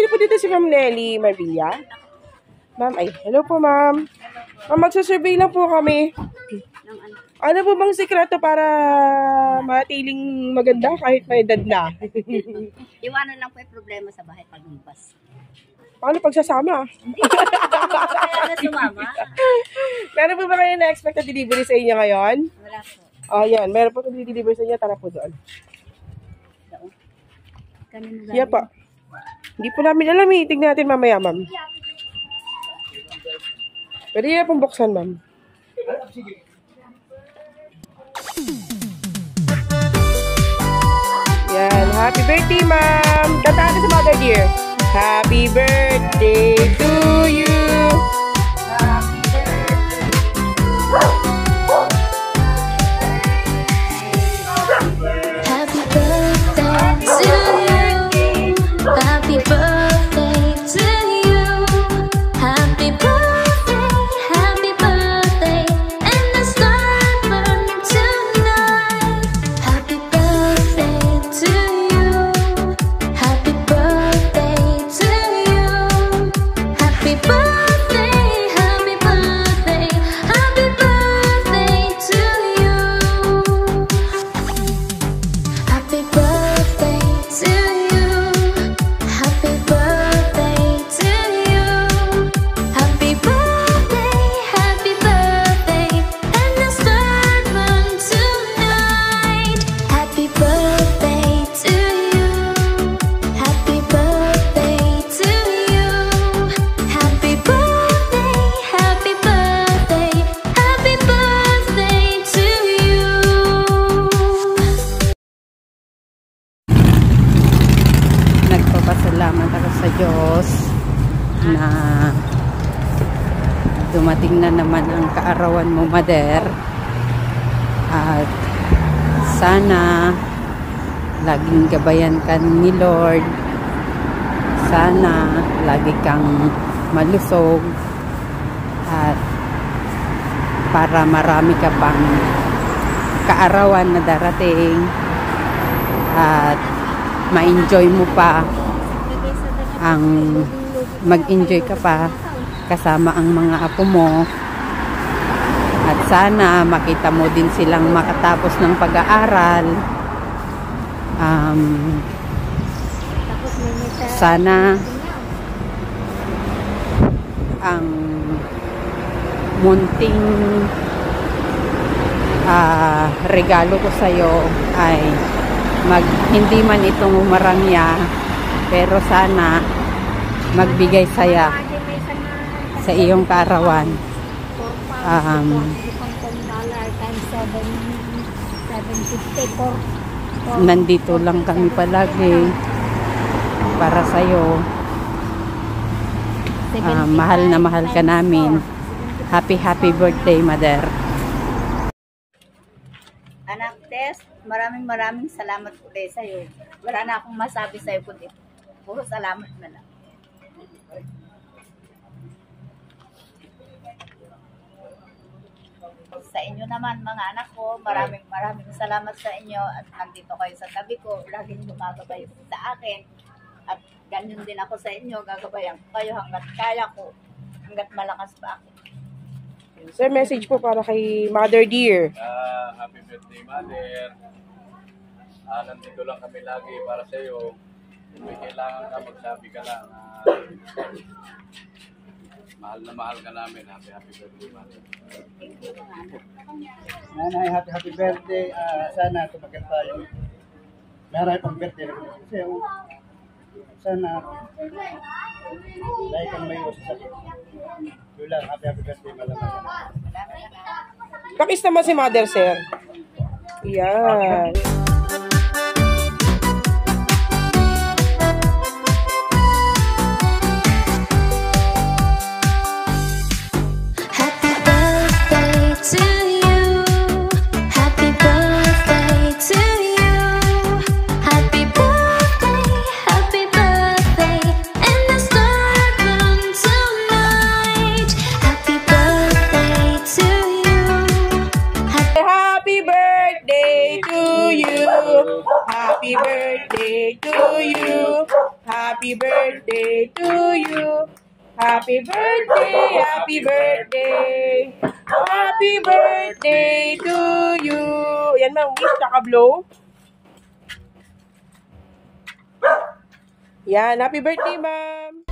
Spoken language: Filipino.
po dito si Ma'am Nelly Marbilla. Ma'am, ay, hello po ma'am. Ma'am, magsasurvey lang po kami. Ano po bang sikreto para matiling maganda kahit may edad na? Iwanan lang po yung problema sa bahay paglipas. Paano pagsasama? Kaya na sumama. Meron po ba kayo na-expect na delivery sa inyo ngayon? Wala po. Oh, yan. Meron po kung delivery sa inyo. Tara po doon. Yeah pa. Hindi po namin alam eh. Tignan natin mamaya, ma'am. Pwede yan pong buksan, ma'am. Yan. Happy birthday, ma'am. Tataan ka sa mother dear. Happy birthday to you. Happy birthday. Happy birthday to you. Happy birthday to you. Happy birthday, and the star burn tonight. Happy birthday to you. Happy birthday to you. Happy birthday, happy birthday, happy birthday to you. Happy birthday to you. Happy birthday to you. Happy birthday, and the star burn tonight. Happy birthday to you. Happy birthday to you. Happy birthday, happy birthday, happy birthday to you. Nagpapasalamat ako sa Diyos na dumating na naman ang kaarawan mo, Mother. At sana laging gabayan ka ni Lord. Sana lagi kang malusog at para marami ka pang kaarawan na darating at ma-enjoy mo pa ang mag-enjoy ka pa kasama ang mga apo mo at sana makita mo din silang makatapos ng pag-aaral. Sana ang munting regalo ko sa'yo ay hindi man itong umarangya, pero sana magbigay saya sa iyong kaarawan. Nandito lang kami palagi para sa'yo. Mahal na mahal ka namin. Happy birthday, Mother. Anak Tess, maraming salamat ulit sa'yo. Wala na akong masabi sa'yo kundi puro salamat na lang. Sa inyo naman mga anak ko, maraming salamat sa inyo at nandito kayo sa tabi ko, laging gumagabay sa akin at ganyan din ako sa inyo, gagabayan ko kayo hanggat kaya ko, hanggat malakas pa ako. Sir, message po para kay Mother Dear. Happy birthday, Mother. Nandito lang kami lagi para sa iyo. Kung may kailangan ka, magsabi ka lang. Mahal na mahal ka namin. Happy birthday, Mother. Nanay, happy birthday. Sana tumagal tayo. Meron pang birthday na kami sa iyo. Sana dahil kang may uso sa sakit. Yun lang, happy birthday, malamang. Pakis naman si Mother, sir. Yan. Happy birthday to you. Happy birthday to you. Happy birthday, and the star burn tonight. Happy birthday to you. Happy birthday to you. Happy birthday to you. Happy birthday, happy birthday. Happy birthday to you. Yan, ma'am. Wish, tsaka blow. Yan, happy birthday, ma'am.